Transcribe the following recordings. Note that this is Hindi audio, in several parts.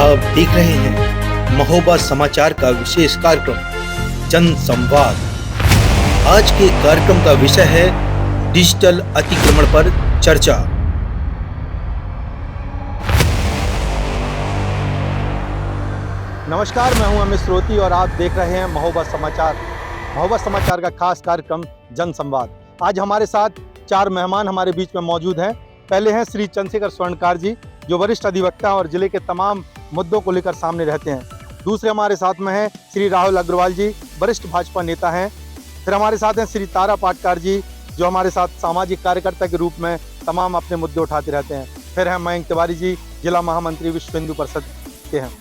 आप देख रहे हैं महोबा समाचार का विशेष कार्यक्रम जन संवाद। आज के कार्यक्रम का विषय है डिजिटल अतिक्रमण पर चर्चा। नमस्कार, मैं हूं अमित श्रोती और आप देख रहे हैं महोबा समाचार। महोबा समाचार का खास कार्यक्रम जन संवाद। आज हमारे साथ 4 मेहमान हमारे बीच में मौजूद हैं। पहले हैं श्री चंद्रशेखर स्वर्णकार जी, जो वरिष्ठ अधिवक्ता और जिले के तमाम मुद्दों को लेकर सामने रहते हैं। दूसरे हमारे साथ में हैं श्री राहुल अग्रवाल जी, वरिष्ठ भाजपा नेता हैं। फिर हमारे साथ हैं श्री तारा पाटकार जी, जो हमारे साथ सामाजिक कार्यकर्ता के रूप में तमाम अपने मुद्दे उठाते रहते हैं। फिर हैं मयंक तिवारी जी, जिला महामंत्री विश्व हिंदू परिषद के हैं।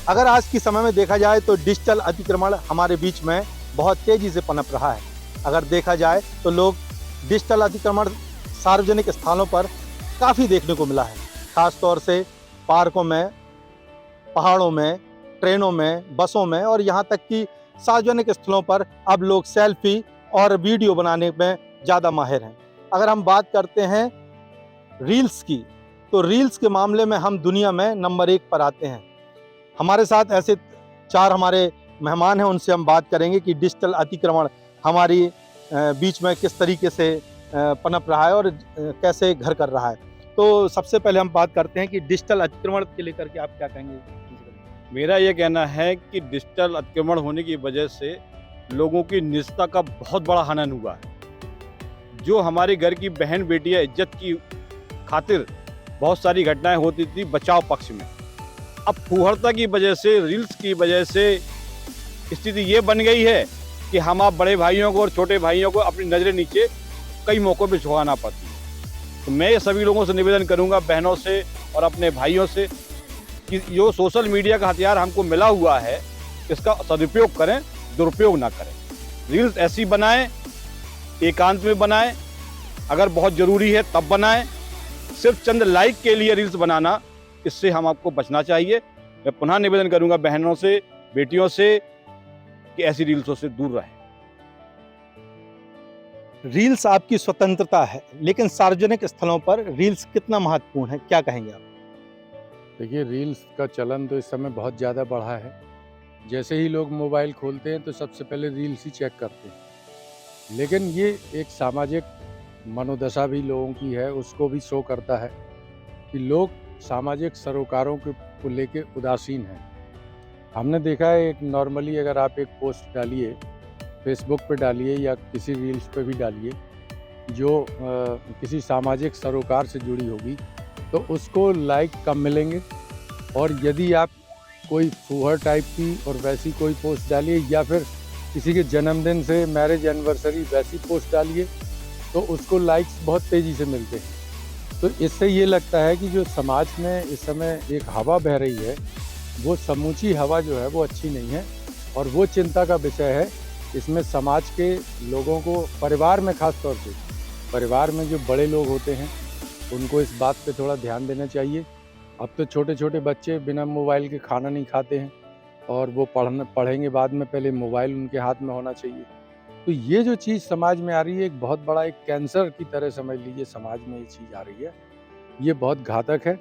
अगर आज के समय में देखा जाए तो डिजिटल अतिक्रमण हमारे बीच में बहुत तेजी से पनप रहा है। अगर देखा जाए तो लोग डिजिटल अतिक्रमण सार्वजनिक स्थानों पर काफ़ी देखने को मिला है, खास तौर से पार्कों में, पहाड़ों में, ट्रेनों में, बसों में और यहाँ तक कि सार्वजनिक स्थलों पर अब लोग सेल्फी और वीडियो बनाने में ज़्यादा माहिर हैं। अगर हम बात करते हैं रील्स की, तो रील्स के मामले में हम दुनिया में नंबर 1 पर आते हैं। हमारे साथ ऐसे 4 हमारे मेहमान हैं, उनसे हम बात करेंगे कि डिजिटल अतिक्रमण हमारी बीच में किस तरीके से पनप रहा है और कैसे घर कर रहा है। तो सबसे पहले हम बात करते हैं कि डिजिटल अतिक्रमण के लेकर के आप क्या कहेंगे? मेरा ये कहना है कि डिजिटल अतिक्रमण होने की वजह से लोगों की निजता का बहुत बड़ा हनन हुआ है। जो हमारे घर की बहन बेटियां इज्जत की खातिर बहुत सारी घटनाएं होती थी बचाव पक्ष में, अब फूहड़ता की वजह से, रील्स की वजह से स्थिति ये बन गई है कि हम आप बड़े भाइयों को और छोटे भाइयों को अपनी नज़रें नीचे कई मौक़ों पे झुकाना पड़ती है। तो मैं ये सभी लोगों से निवेदन करूंगा, बहनों से और अपने भाइयों से, कि जो सोशल मीडिया का हथियार हमको मिला हुआ है इसका सदुपयोग करें, दुरुपयोग ना करें। रील्स ऐसी बनाएं, एकांत में बनाएं, अगर बहुत ज़रूरी है तब बनाएं। सिर्फ चंद लाइक के लिए रील्स बनाना, इससे हम आपको बचना चाहिए। मैं पुनः निवेदन करूंगा बहनों से, बेटियों से कि ऐसी रील्सों से दूर रहें। रील्स आपकी स्वतंत्रता है, लेकिन सार्वजनिक स्थलों पर रील्स कितना महत्वपूर्ण है, क्या कहेंगे आप? देखिए, रील्स का चलन तो इस समय बहुत ज़्यादा बढ़ा है। जैसे ही लोग मोबाइल खोलते हैं तो सबसे पहले रील्स ही चेक करते हैं। लेकिन ये एक सामाजिक मनोदशा भी लोगों की है, उसको भी शो करता है कि लोग सामाजिक सरोकारों को लेके उदासीन हैं। हमने देखा है, एक नॉर्मली अगर आप एक पोस्ट डालिए, फेसबुक पे डालिए या किसी रील्स पे भी डालिए जो किसी सामाजिक सरोकार से जुड़ी होगी, तो उसको लाइक कम मिलेंगे। और यदि आप कोई फूहड़ टाइप की और वैसी कोई पोस्ट डालिए या फिर किसी के जन्मदिन से मैरिज एनिवर्सरी वैसी पोस्ट डालिए, तो उसको लाइक्स बहुत तेज़ी से मिलते हैं। तो इससे ये लगता है कि जो समाज में इस समय एक हवा बह रही है, वो समूची हवा जो है वो अच्छी नहीं है और वो चिंता का विषय है। इसमें समाज के लोगों को, परिवार में ख़ास तौर से, परिवार में जो बड़े लोग होते हैं उनको इस बात पे थोड़ा ध्यान देना चाहिए। अब तो छोटे छोटे बच्चे बिना मोबाइल के खाना नहीं खाते हैं और वो पढ़ेंगे बाद में, पहले मोबाइल उनके हाथ में होना चाहिए। तो ये जो चीज़ समाज में आ रही है, एक बहुत बड़ा एक कैंसर की तरह समझ लीजिए, समाज में ये चीज़ आ रही है। ये बहुत घातक है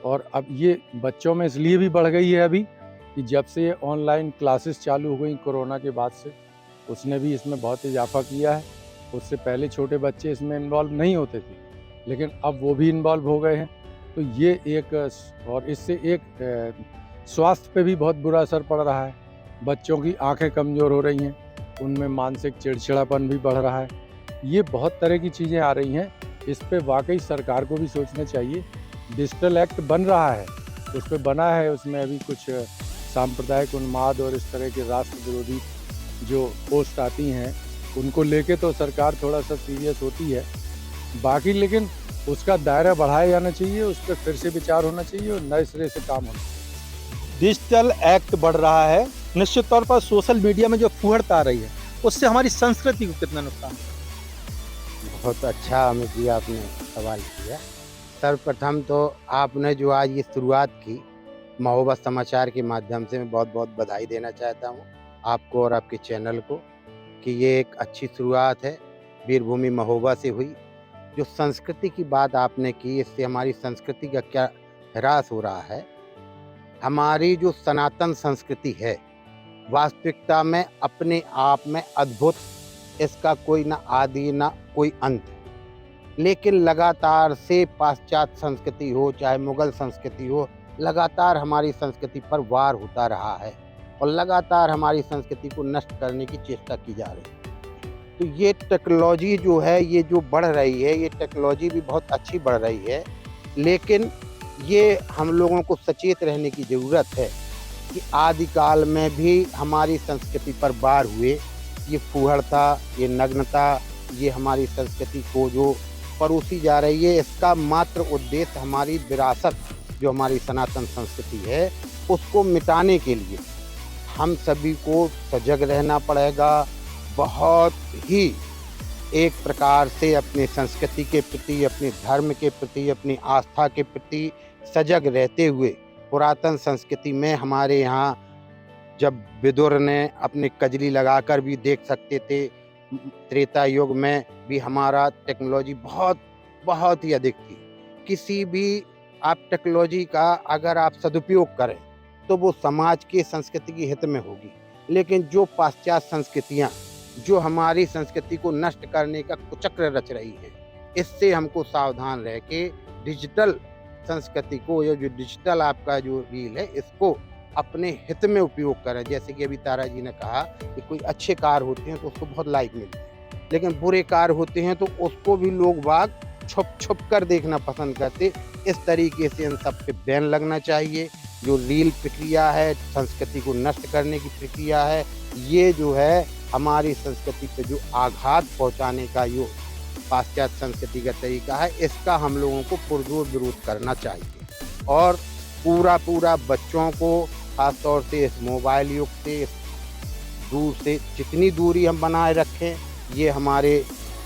और अब ये बच्चों में इसलिए भी बढ़ गई है अभी कि जब से ये ऑनलाइन क्लासेस चालू हो गई कोरोना के बाद से, उसने भी इसमें बहुत इजाफा किया है। उससे पहले छोटे बच्चे इसमें इन्वॉल्व नहीं होते थे, लेकिन अब वो भी इन्वॉल्व हो गए हैं। तो ये एक, और इससे एक स्वास्थ्य पे भी बहुत बुरा असर पड़ रहा है। बच्चों की आंखें कमज़ोर हो रही हैं, उनमें मानसिक चिड़चिड़ापन भी बढ़ रहा है। ये बहुत तरह की चीज़ें आ रही हैं। इस पे वाकई सरकार को भी सोचना चाहिए। डिजिटल एक्ट बन रहा है, उस पर बना है, उसमें अभी कुछ सांप्रदायिक उन्माद और इस तरह के राष्ट्र विरोधी जो पोस्ट आती हैं उनको लेके तो सरकार थोड़ा सा सीरियस होती है। बाकी लेकिन उसका दायरा बढ़ाया जाना चाहिए, उस पर फिर से विचार होना चाहिए और नए सिरे से काम होना चाहिए। डिजिटल एक्ट बढ़ रहा है, निश्चित तौर पर सोशल मीडिया में जो फूहड़ता आ रही है उससे हमारी संस्कृति को कितना नुकसान है? बहुत अच्छा अमित जी आपने सवाल किया। सर्वप्रथम तो आपने जो आज ये शुरुआत की महोबा समाचार के माध्यम से, मैं बहुत बहुत बधाई देना चाहता हूँ आपको और आपके चैनल को कि ये एक अच्छी शुरुआत है, वीरभूमि महोबा से हुई। जो संस्कृति की बात आपने की, इससे हमारी संस्कृति का क्या ह्रास हो रहा है, हमारी जो सनातन संस्कृति है वास्तविकता में अपने आप में अद्भुत, इसका कोई ना आदि ना कोई अंत। लेकिन लगातार से पाश्चात्य संस्कृति हो चाहे मुगल संस्कृति हो, लगातार हमारी संस्कृति पर वार होता रहा है और लगातार हमारी संस्कृति को नष्ट करने की चेष्टा की जा रही है। तो ये टेक्नोलॉजी जो है, ये जो बढ़ रही है, ये टेक्नोलॉजी भी बहुत अच्छी बढ़ रही है, लेकिन ये हम लोगों को सचेत रहने की ज़रूरत है कि आदिकाल में भी हमारी संस्कृति पर वार हुए। ये फूहड़ता, ये नग्नता, ये हमारी संस्कृति को जो परोसी जा रही है, इसका मात्र उद्देश्य हमारी विरासत जो हमारी सनातन संस्कृति है उसको मिटाने के लिए हम सभी को सजग रहना पड़ेगा। बहुत ही एक प्रकार से अपनी संस्कृति के प्रति, अपने धर्म के प्रति, अपनी आस्था के प्रति सजग रहते हुए, पुरातन संस्कृति में हमारे यहाँ जब विदुर ने अपनी कजली लगाकर भी देख सकते थे, त्रेता युग में भी हमारा टेक्नोलॉजी बहुत ही अधिक थी। किसी भी आप टेक्नोलॉजी का अगर आप सदुपयोग करें तो वो समाज के संस्कृति के हित में होगी, लेकिन जो पाश्चात्य संस्कृतियाँ जो हमारी संस्कृति को नष्ट करने का कुचक्र रच रही है, इससे हमको सावधान रह के डिजिटल संस्कृति को, या जो डिजिटल आपका जो रील है, इसको अपने हित में उपयोग करें। जैसे कि अभी तारा जी ने कहा कि कोई अच्छे कार्य होते हैं तो उसको बहुत लाइक मिलते हैं, लेकिन बुरे कार्य होते हैं तो उसको भी लोग बाग छुप कर देखना पसंद करते। इस तरीके से इन सब पे बैन लगना चाहिए। जो रील प्रक्रिया है, संस्कृति को नष्ट करने की प्रक्रिया है, ये जो है हमारी संस्कृति पे जो आघात पहुंचाने का जो पाश्चात्य संस्कृति का तरीका है, इसका हम लोगों को पुरजोर विरोध करना चाहिए और पूरा बच्चों को खासतौर से इस मोबाइल युग से दूर से जितनी दूरी हम बनाए रखें, ये हमारे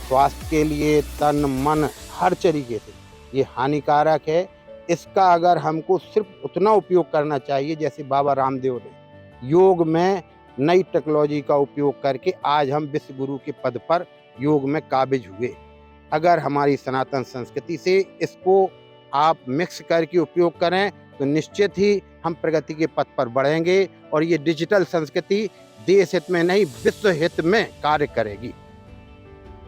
स्वास्थ्य के लिए तन मन हर तरीके से ये हानिकारक है। इसका अगर हमको सिर्फ उतना उपयोग करना चाहिए जैसे बाबा रामदेव ने योग में नई टेक्नोलॉजी का उपयोग करके आज हम विश्व गुरु के पद पर योग में काबिज हुए। अगर हमारी सनातन संस्कृति से इसको आप मिक्स करके उपयोग करें तो निश्चित ही हम प्रगति के पथ पर बढ़ेंगे और ये डिजिटल संस्कृति देश हित में नहीं विश्व हित में कार्य करेगी।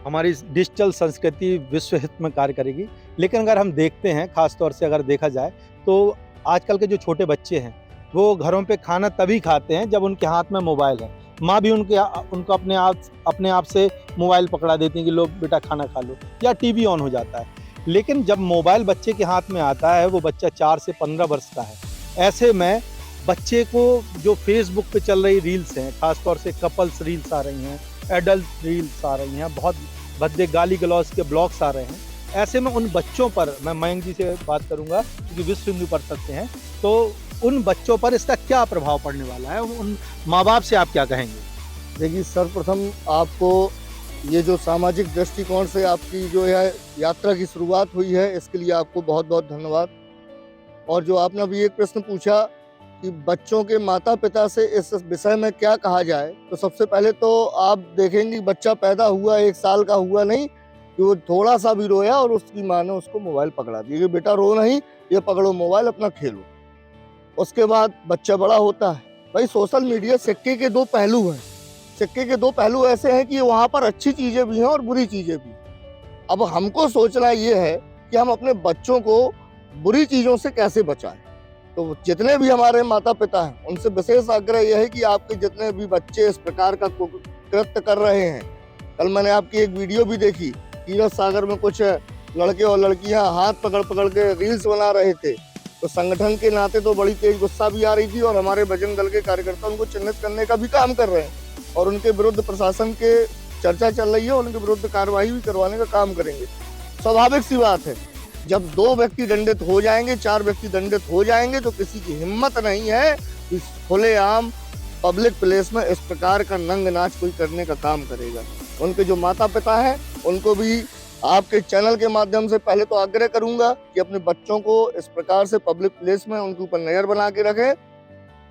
हमारी डिजिटल संस्कृति विश्व हित में कार्य करेगी। लेकिन अगर हम देखते हैं, खास तौर से अगर देखा जाए तो आजकल के जो छोटे बच्चे हैं वो घरों पे खाना तभी खाते हैं जब उनके हाथ में मोबाइल है। माँ भी उनको अपने आप से मोबाइल पकड़ा देती है कि लो बेटा खाना खा लो, या टीवी ऑन हो जाता है। लेकिन जब मोबाइल बच्चे के हाथ में आता है, वो बच्चा 4 से 15 वर्ष का है, ऐसे में बच्चे को जो फेसबुक पे चल रही रील्स हैं, खासतौर से कपल्स रील्स आ रही हैं, एडल्ट रील्स आ रही हैं, बहुत भद्दे गाली गलौज के ब्लॉग्स आ रहे हैं, ऐसे में उन बच्चों पर, मैं मयंक जी से बात करूंगा क्योंकि विश्व हिंदू परिषद से हैं, तो उन बच्चों पर इसका क्या प्रभाव पड़ने वाला है, उन माँ बाप से आप क्या कहेंगे? देखिए, सर्वप्रथम आपको ये जो सामाजिक दृष्टिकोण से आपकी जो है यात्रा की शुरुआत हुई है, इसके लिए आपको बहुत बहुत धन्यवाद। और जो आपने अभी एक प्रश्न पूछा कि बच्चों के माता पिता से इस विषय में क्या कहा जाए, तो सबसे पहले तो आप देखेंगे बच्चा पैदा हुआ 1 साल का हुआ नहीं कि वो थोड़ा सा भी रोया और उसकी माँ ने उसको मोबाइल पकड़ा दिया कि बेटा रो नहीं, ये पकड़ो मोबाइल, अपना खेलो। उसके बाद बच्चा बड़ा होता है। भाई, सोशल मीडिया सिक्के के 2 पहलू हैं। सिक्के के 2 पहलू ऐसे हैं कि वहाँ पर अच्छी चीज़ें भी हैं और बुरी चीज़ें भी। अब हमको सोचना ये है कि हम अपने बच्चों को बुरी चीज़ों से कैसे बचाएं। तो जितने भी हमारे माता पिता हैं उनसे विशेष आग्रह यह है कि आपके जितने भी बच्चे इस प्रकार का कृत्य कर रहे हैं, कल मैंने आपकी एक वीडियो भी देखी, तीरथ सागर में कुछ लड़के और लड़कियां हाथ पकड़ के रील्स बना रहे थे, तो संगठन के नाते तो बड़ी तेज गुस्सा भी आ रही थी और हमारे बजरंग दल के कार्यकर्ता उनको चिन्हित करने का भी काम कर रहे हैं और उनके विरुद्ध प्रशासन के चर्चा चल रही है और उनके विरुद्ध कार्रवाई भी करवाने का काम करेंगे। स्वाभाविक सी बात है, जब 2 व्यक्ति दंडित हो जाएंगे, 4 व्यक्ति दंडित हो जाएंगे, तो किसी की हिम्मत नहीं है कि खुलेआम पब्लिक प्लेस में इस प्रकार का नंग नाच कोई करने का काम करेगा। उनके जो माता पिता हैं उनको भी आपके चैनल के माध्यम से पहले तो आग्रह करूंगा कि अपने बच्चों को इस प्रकार से पब्लिक प्लेस में उनके ऊपर नजर बना के रखें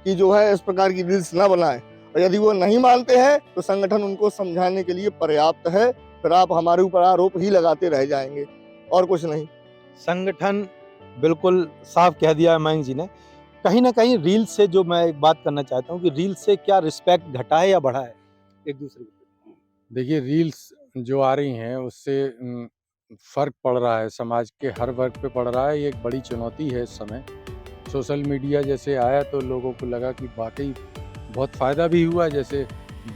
कि जो है इस प्रकार की रील्स ना बनाएं, और यदि वो नहीं मानते हैं तो संगठन उनको समझाने के लिए पर्याप्त है। फिर आप हमारे ऊपर आरोप ही लगाते रह जाएंगे और कुछ नहीं। संगठन बिल्कुल साफ कह दिया है मयंक जी ने। कहीं ना कहीं रील से जो मैं एक बात करना चाहता हूँ कि रील से क्या रिस्पेक्ट घटा है या बढ़ा है एक दूसरे के? देखिए, रील्स जो आ रही हैं उससे फ़र्क पड़ रहा है, समाज के हर वर्ग पे पड़ रहा है। ये एक बड़ी चुनौती है इस समय। सोशल मीडिया जैसे आया तो लोगों को लगा कि वाक़ई बहुत फ़ायदा भी हुआ, जैसे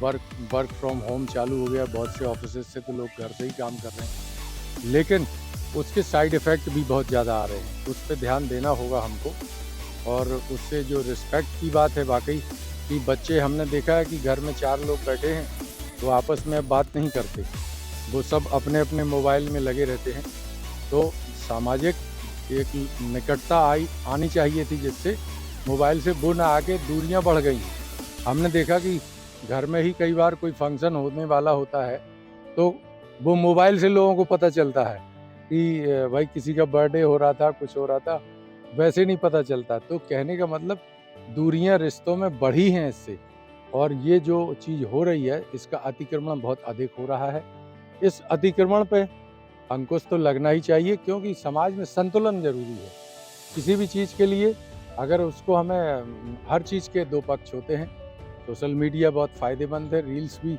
वर्क वर्क फ्रॉम होम चालू हो गया, बहुत से ऑफ़िसेज़ से तो लोग घर से ही काम कर रहे हैं। लेकिन उसके साइड इफ़ेक्ट भी बहुत ज़्यादा आ रहे हैं, उस पे ध्यान देना होगा हमको। और उससे जो रिस्पेक्ट की बात है वाक़ई कि बच्चे, हमने देखा है कि घर में 4 लोग बैठे हैं, तो आपस में अब बात नहीं करते। वो सब अपने-अपने मोबाइल में लगे रहते हैं। तो सामाजिक एक निकटता आनी चाहिए थी, जिससे मोबाइल से वो ना आके दूरियां बढ़ गई हैं। हमने देखा कि घर में ही कई बार कोई फंक्शन होने वाला होता है तो वो मोबाइल से लोगों को पता चलता है कि भाई किसी का बर्थडे हो रहा था, कुछ हो रहा था, वैसे नहीं पता चलता। तो कहने का मतलब दूरियां रिश्तों में बढ़ी हैं इससे। और ये जो चीज़ हो रही है इसका अतिक्रमण बहुत अधिक हो रहा है। इस अतिक्रमण पे अंकुश तो लगना ही चाहिए, क्योंकि समाज में संतुलन जरूरी है। किसी भी चीज़ के लिए अगर उसको हमें, हर चीज़ के दो पक्ष होते हैं। सोशल मीडिया बहुत फ़ायदेमंद है, रील्स भी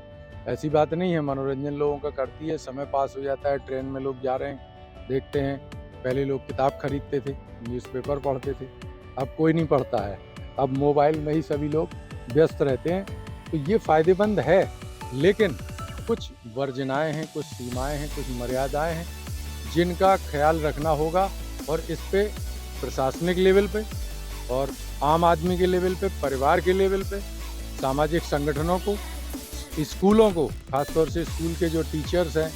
ऐसी बात नहीं है, मनोरंजन लोगों का करती है, समय पास हो जाता है, ट्रेन में लोग जा रहे हैं देखते हैं। पहले लोग किताब खरीदते थे, न्यूज़पेपर पढ़ते थे, अब कोई नहीं पढ़ता है, अब मोबाइल में ही सभी लोग व्यस्त रहते हैं। तो ये फ़ायदेमंद है, लेकिन कुछ वर्जनाएँ हैं, कुछ सीमाएँ हैं, कुछ मर्यादाएँ हैं जिनका ख्याल रखना होगा। और इस पे प्रशासनिक लेवल पे और आम आदमी के लेवल पे, परिवार के लेवल पे, सामाजिक संगठनों को, स्कूलों को, खासतौर से स्कूल के जो टीचर्स हैं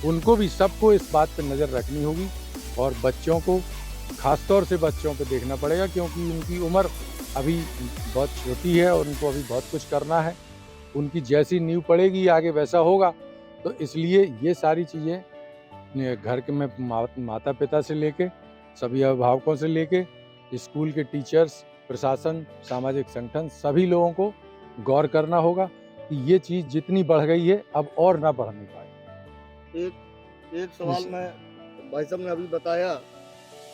उनको भी, सबको इस बात पे नज़र रखनी होगी। और बच्चों को, खासतौर से बच्चों पे देखना पड़ेगा, क्योंकि उनकी उम्र अभी बहुत छोटी है और उनको अभी बहुत कुछ करना है। उनकी जैसी नींव पड़ेगी आगे वैसा होगा। तो इसलिए ये सारी चीज़ें घर के में माता पिता से लेके, सभी अभिभावकों से लेके, स्कूल के टीचर्स, प्रशासन, सामाजिक संगठन, सभी लोगों को गौर करना होगा कि ये चीज़ जितनी बढ़ गई है अब और ना बढ़ने पाए। एक सवाल मैं, भाई साहब ने अभी बताया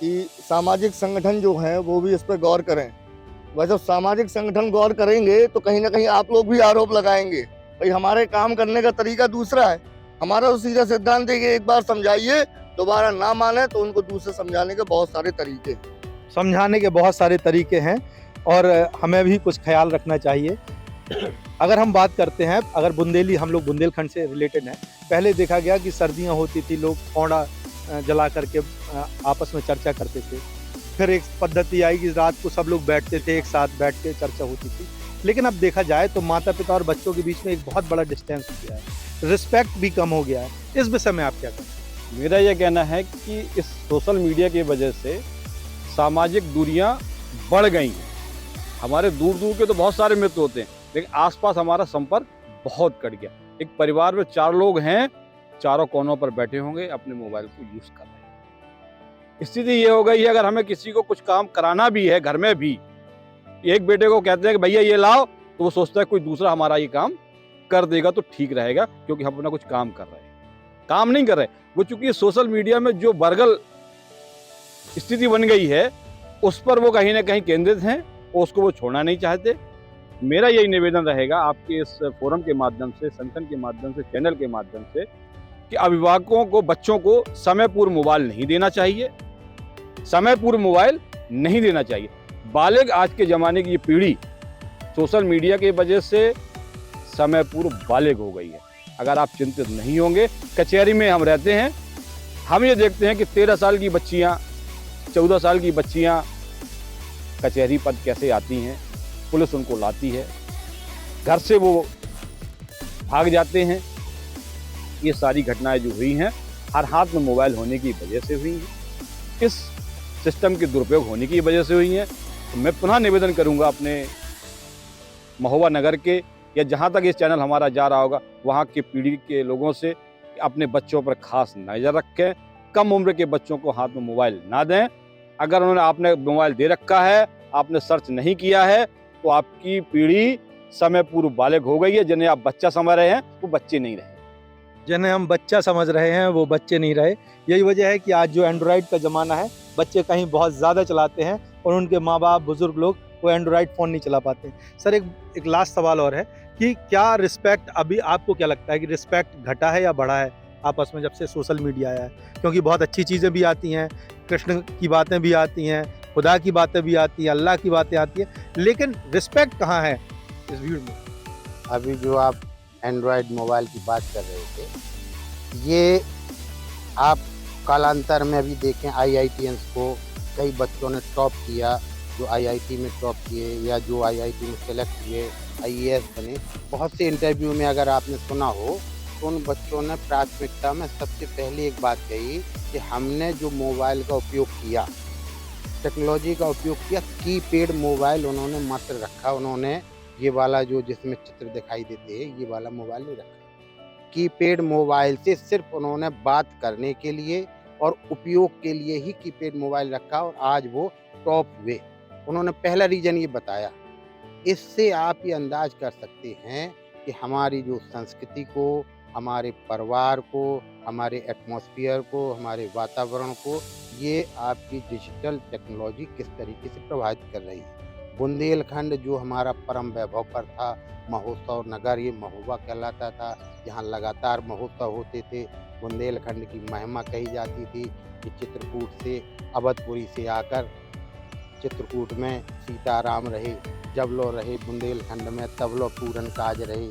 कि सामाजिक संगठन जो हैं वो भी इस पर गौर करें। वैसे सामाजिक संगठन गौर करेंगे तो कहीं ना कहीं आप लोग भी आरोप लगाएंगे, भाई हमारे काम करने का तरीका दूसरा है। हमारा तो सीधा सिद्धांत है कि एक बार समझाइए, दोबारा ना माने तो उनको दूसरे समझाने के बहुत सारे तरीके हैं। समझाने के बहुत सारे तरीके हैं और हमें भी कुछ ख्याल रखना चाहिए। अगर हम बात करते हैं, अगर बुंदेली, हम लोग बुंदेलखंड से रिलेटेड हैं, पहले देखा गया कि सर्दियां होती थी, लोग औंडा जला करके आपस में चर्चा करते थे। फिर एक पद्धति आई कि रात को सब लोग बैठते थे, एक साथ बैठ के चर्चा होती थी। लेकिन अब देखा जाए तो माता पिता और बच्चों के बीच में एक बहुत बड़ा डिस्टेंस हो गया है, रिस्पेक्ट भी कम हो गया है। इस विषय में आप क्या कहें? मेरा यह कहना है कि इस सोशल मीडिया की वजह से सामाजिक दूरियां बढ़ गई हैं। हमारे दूर दूर के तो बहुत सारे मित्र होते हैं, लेकिन आसपास हमारा संपर्क बहुत कट गया। एक परिवार में 4 लोग हैं, चारों कोनों पर बैठे होंगे, अपने मोबाइल को यूज कर रहे हैं। स्थिति ये हो गई है, अगर हमें किसी को कुछ काम कराना भी है घर में भी, एक बेटे को कहते हैं कि भैया ये लाओ, तो वो सोचता है कोई दूसरा हमारा ये काम कर देगा तो ठीक रहेगा, क्योंकि हम अपना कुछ काम कर रहे हैं। काम नहीं कर रहे वो, चूंकि सोशल मीडिया में जो बरगल स्थिति बन गई है उस पर वो कहीं ना कहीं केंद्रित हैं और उसको वो छोड़ना नहीं चाहते। मेरा यही निवेदन रहेगा आपके इस फोरम के माध्यम से, संगठन के माध्यम से, चैनल के माध्यम से, कि अभिभावकों को बच्चों को समय पूर्व मोबाइल नहीं देना चाहिए, समय पूर्व मोबाइल नहीं देना चाहिए। बालिग आज के ज़माने की ये पीढ़ी सोशल मीडिया की वजह से समय पूर्व बालिग हो गई है। अगर आप चिंतित नहीं होंगे, कचहरी में हम रहते हैं, हम ये देखते हैं कि 13 साल की बच्चियां, 14 साल की बच्चियां कचहरी पर कैसे आती हैं, पुलिस उनको लाती है, घर से वो भाग जाते हैं। ये सारी घटनाएं जो हुई हैं हर हाथ में मोबाइल होने की वजह से हुई हैं, इस सिस्टम के दुरुपयोग होने की वजह से हुई हैं। तो मैं पुनः निवेदन करूंगा अपने महोबा नगर के, या जहां तक ये चैनल हमारा जा रहा होगा, वहां के पीढ़ी के लोगों से कि अपने बच्चों पर खास नज़र रखें, कम उम्र के बच्चों को हाथ में मोबाइल ना दें। अगर उन्होंने आपने मोबाइल दे रखा है, आपने सर्च नहीं किया है, तो आपकी पीढ़ी समय पूर्व बालिग हो गई है। जिन्हें आप बच्चा समझ रहे हैं वो बच्चे नहीं रहे, जिन्हें हम बच्चा समझ रहे हैं वो बच्चे नहीं रहे। यही वजह है कि आज जो एंड्रॉयड का ज़माना है, बच्चे कहीं बहुत ज़्यादा चलाते हैं और उनके माँ बाप, बुजुर्ग लोग वो एंड्रॉयड फ़ोन नहीं चला पाते। सर एक लास्ट सवाल और है कि क्या रिस्पेक्ट अभी आपको क्या लगता है कि रिस्पेक्ट घटा है या बढ़ा है आपस में जब से सोशल मीडिया आया है? क्योंकि बहुत अच्छी चीज़ें भी आती हैं, कृष्ण की बातें भी आती हैं, खुदा की बातें भी आती हैं, अल्लाह की बातें आती हैं, लेकिन रिस्पेक्ट कहाँ है इस भीड़ में? अभी जो आप एंड्रॉयड मोबाइल की बात कर रहे थे, ये आप कालांतर में भी देखें आईआईटीएंस को कई बच्चों ने टॉप किया, जो आईआईटी में टॉप किए या जो आईआईटी में सेलेक्ट हुए, आईएएस बने। बहुत से इंटरव्यू में अगर आपने सुना हो तो उन बच्चों ने प्राथमिकता में सबसे पहले एक बात कही कि हमने जो मोबाइल का उपयोग किया, टेक्नोलॉजी का उपयोग किया, कीपैड मोबाइल उन्होंने मात्र रखा। उन्होंने ये वाला जो जिसमें चित्र दिखाई देते हैं, ये वाला मोबाइल नहीं रखा। कीपैड मोबाइल से सिर्फ उन्होंने बात करने के लिए और उपयोग के लिए ही कीपैड मोबाइल रखा और आज वो टॉप हुए। उन्होंने पहला रीज़न ये बताया। इससे आप ये अंदाज कर सकते हैं कि हमारी जो संस्कृति को, हमारे परिवार को, हमारे एटमॉस्फेयर को, हमारे वातावरण को ये आपकी डिजिटल टेक्नोलॉजी किस तरीके से प्रभावित कर रही है। बुंदेलखंड जो हमारा परम वैभव पर था, महोत्सव नगर ये महोबा कहलाता था, यहाँ लगातार महोत्सव होते थे। बुंदेलखंड की महिमा कही जाती थी कि चित्रकूट से, अवधपुरी से आकर चित्रकूट में सीताराम रहे, जबलो रहे बुंदेलखंड में, तबलो पूरन काज रहे।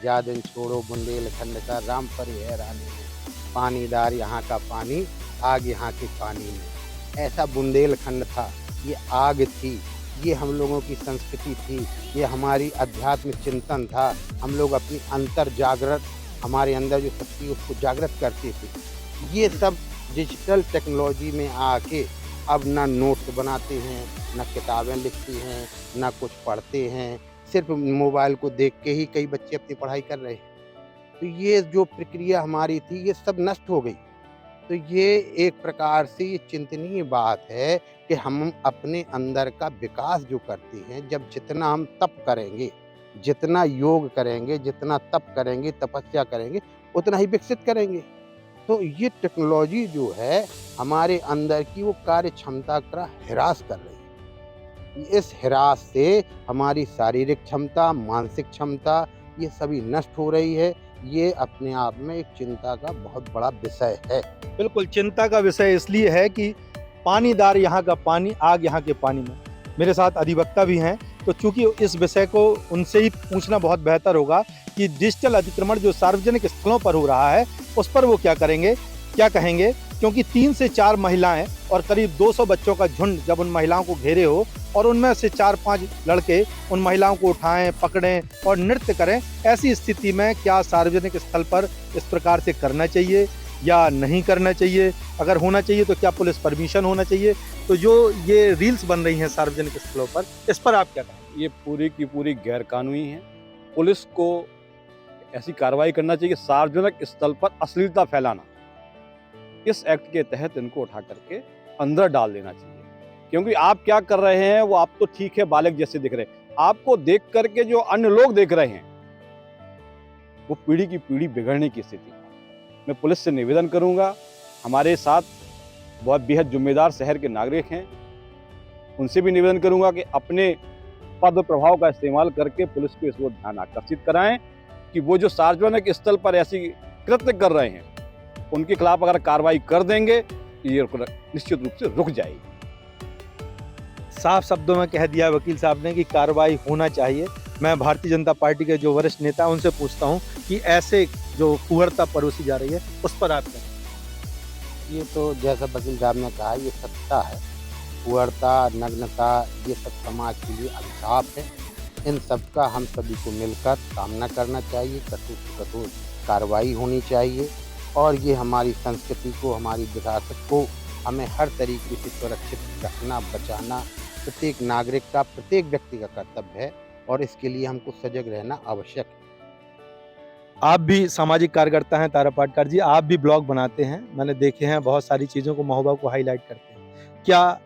जा दिन छोड़ो बुंदेलखंड का, राम पर हैरानी में, पानीदार यहाँ का पानी, आग यहाँ के पानी में। ऐसा बुंदेलखंड था, ये आग थी, ये हम लोगों की संस्कृति थी, ये हमारी आध्यात्मिक चिंतन था। हम लोग अपनी अंतर जागृत, हमारे अंदर जो शक्ति उसको जागृत करते थे। ये सब डिजिटल टेक्नोलॉजी में आके अब ना नोट्स बनाते हैं, ना किताबें लिखती हैं, ना कुछ पढ़ते हैं, सिर्फ मोबाइल को देख के ही कई बच्चे अपनी पढ़ाई कर रहे हैं। तो ये जो प्रक्रिया हमारी थी ये सब नष्ट हो गई। तो ये एक प्रकार से ये चिंतनीय बात है कि हम अपने अंदर का विकास जो करते हैं, जब जितना हम तप करेंगे, जितना योग करेंगे, जितना तप करेंगे, तपस्या करेंगे, उतना ही विकसित करेंगे। तो ये टेक्नोलॉजी जो है हमारे अंदर की वो कार्य क्षमता का ह्रास कर रही है। इस ह्रास से हमारी शारीरिक क्षमता, मानसिक क्षमता ये सभी नष्ट हो रही है। ये अपने आप में एक चिंता का बहुत बड़ा विषय है। बिल्कुल चिंता का विषय इसलिए है कि पानीदार यहाँ का पानी, आग यहाँ के पानी में। मेरे साथ अधिवक्ता भी हैं, तो चूंकि इस विषय को उनसे ही पूछना बहुत बेहतर होगा कि डिजिटल अतिक्रमण जो सार्वजनिक स्थलों पर हो रहा है उस पर वो क्या करेंगे, क्या कहेंगे, क्योंकि 3 से 4 महिलाएं और करीब 200 बच्चों का झुंड जब उन महिलाओं को घेरे हो और उनमें से 4-5 लड़के उन महिलाओं को उठाएं, पकड़ें और नृत्य करें, ऐसी स्थिति में क्या सार्वजनिक स्थल पर इस प्रकार से करना चाहिए या नहीं करना चाहिए? अगर होना चाहिए तो क्या पुलिस परमिशन होना चाहिए? तो जो ये रील्स बन रही हैं सार्वजनिक स्थलों पर, इस पर आप क्या कहेंगे? ये पूरी की पूरी गैरकानूनी है। पुलिस को ऐसी कार्रवाई करना चाहिए कि सार्वजनिक स्थल पर अश्लीलता फैलाना, इस एक्ट के तहत इनको उठा करके अंदर डाल देना चाहिए। क्योंकि आप क्या कर रहे हैं वो आप तो ठीक है बालक जैसे दिख रहे हैं, आपको देख करके जो अन्य लोग देख रहे हैं वो पीढ़ी की पीढ़ी बिगड़ने की स्थिति है। मैं पुलिस से निवेदन करूंगा, हमारे साथ बहुत बेहद जिम्मेदार शहर के नागरिक हैं, उनसे भी निवेदन करूंगा कि अपने पद प्रभाव का इस्तेमाल करके पुलिस को इस ओर ध्यान आकर्षित कराएं कि वो जो सार्वजनिक स्थल पर ऐसी कृत्य कर रहे हैं उनके खिलाफ अगर कार्रवाई कर देंगे तो ये निश्चित रूप से रुक जाएगी। साफ शब्दों में कह दिया वकील साहब ने कि कार्रवाई होना चाहिए। मैं भारतीय जनता पार्टी के जो वरिष्ठ नेता उनसे पूछता हूं कि ऐसे जो कुहरता परोसी जा रही है उस पर आप क्या कहें? ये तो जैसा वकील साहब ने कहा ये सत्ता है। कुहरता, नग्नता ये सब समाज के लिए अभिशाप है। इन सब का हम सभी को मिलकर सामना करना चाहिए, कठोर से कठोर कार्रवाई होनी चाहिए और ये हमारी संस्कृति को, हमारी विरासत को हमें हर तरीके से सुरक्षित रखना, बचाना प्रत्येक नागरिक का, प्रत्येक व्यक्ति का कर्तव्य है और इसके लिए हमको सजग रहना आवश्यक है। आप भी सामाजिक कार्यकर्ता हैं तारा पाटकर जी, आप भी ब्लॉग बनाते हैं, मैंने देखे हैं, बहुत सारी चीज़ों को महोबा को हाईलाइट करते हैं। क्या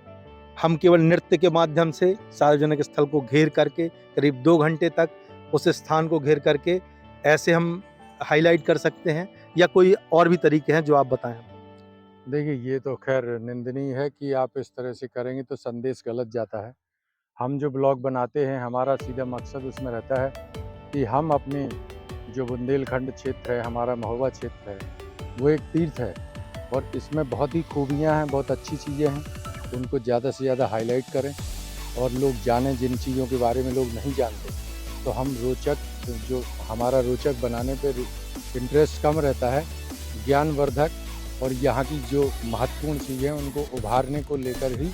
हम केवल नृत्य के माध्यम से सार्वजनिक स्थल को घेर करके करीब 2 घंटे तक उस स्थान को घेर करके ऐसे हम हाईलाइट कर सकते हैं या कोई और भी तरीके हैं जो आप बताएं? देखिए ये तो खैर निंदनीय है कि आप इस तरह से करेंगे तो संदेश गलत जाता है। हम जो ब्लॉग बनाते हैं हमारा सीधा मकसद उसमें रहता है कि हम अपनी जो बुंदेलखंड क्षेत्र है, हमारा महोबा क्षेत्र है, वो एक तीर्थ है और इसमें बहुत ही खूबियाँ हैं, बहुत अच्छी चीज़ें हैं, उनको ज़्यादा से ज़्यादा हाईलाइट करें और लोग जानें जिन चीज़ों के बारे में लोग नहीं जानते। तो हम रोचक, जो हमारा रोचक बनाने पर इंटरेस्ट कम रहता है, ज्ञानवर्धक और यहाँ की जो महत्वपूर्ण चीज़ें हैं उनको उभारने को लेकर ही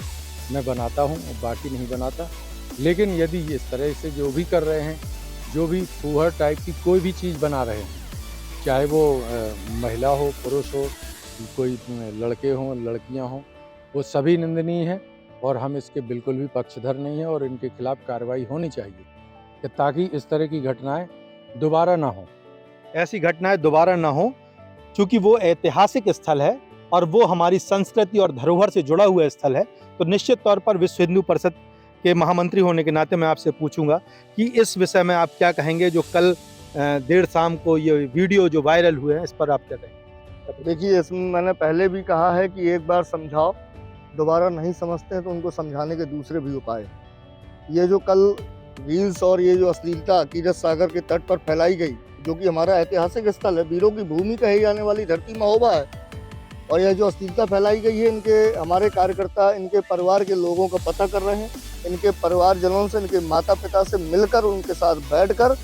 मैं बनाता हूँ, बाकी नहीं बनाता। लेकिन यदि इस तरह से जो भी कर रहे हैं, जो भी फूहड़ टाइप की कोई भी चीज़ बना रहे हैं, चाहे वो महिला हो, पुरुष हो, कोई लड़के हों, लड़कियां हों, वो सभी निंदनीय हैं और हम इसके बिल्कुल भी पक्षधर नहीं हैं और इनके खिलाफ कार्रवाई होनी चाहिए कि ताकि इस तरह की घटनाएं दोबारा ना हो। ऐसी घटनाएं दोबारा ना हो, क्योंकि वो ऐतिहासिक स्थल है और वो हमारी संस्कृति और धरोहर से जुड़ा हुआ स्थल है। तो निश्चित तौर पर विश्व हिंदू परिषद के महामंत्री होने के नाते मैं आपसे पूछूंगा कि इस विषय में आप क्या कहेंगे, जो कल देर शाम को ये वीडियो जो वायरल हुए हैं, इस पर आप क्या कहेंगे? देखिए, इसमें मैंने पहले भी कहा है कि एक बार समझाओ, दोबारा नहीं समझते हैं तो उनको समझाने के दूसरे भी उपाय। ये जो कल रील्स और ये जो अश्लीलता कीरत सागर के तट पर फैलाई गई, जो कि हमारा ऐतिहासिक स्थल है, वीरों की भूमि कही जाने वाली धरती महोबा है, और यह जो अश्लीलता फैलाई गई है, इनके हमारे कार्यकर्ता इनके परिवार के लोगों का पता कर रहे हैं, इनके परिवारजनों से, इनके माता पिता से मिलकर, उनके साथ बैठकर,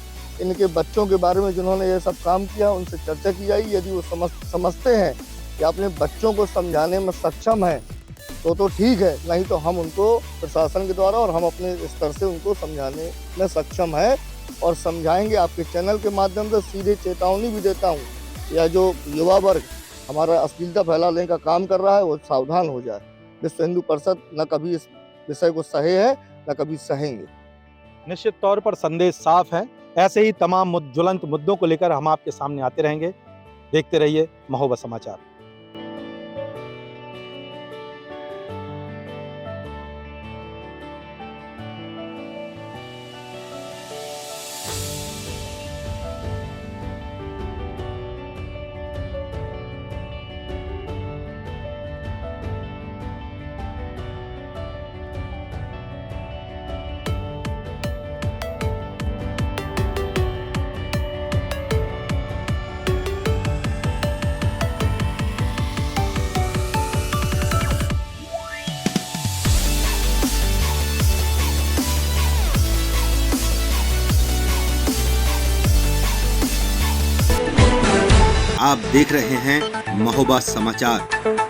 इनके बच्चों के बारे में जिन्होंने ये सब काम किया उनसे चर्चा की जाएगी। यदि वो समझते हैं कि अपने बच्चों को समझाने में सक्षम है तो ठीक है, नहीं तो हम उनको प्रशासन के द्वारा और हम अपने स्तर से उनको समझाने में सक्षम है और समझाएंगे। आपके चैनल के माध्यम से सीधे चेतावनी भी देता हूँ, यह जो युवा वर्ग हमारा अश्लीलता फैलाने का काम कर रहा है वो सावधान हो जाए। विश्व हिंदू परिषद न कभी इस विषय को सहे है न कभी सहेंगे। निश्चित तौर पर संदेश साफ है। ऐसे ही तमाम ज्वलंत मुद्दों को लेकर हम आपके सामने आते रहेंगे। देखते रहिए महोबा समाचार। आप देख रहे हैं महोबा समाचार।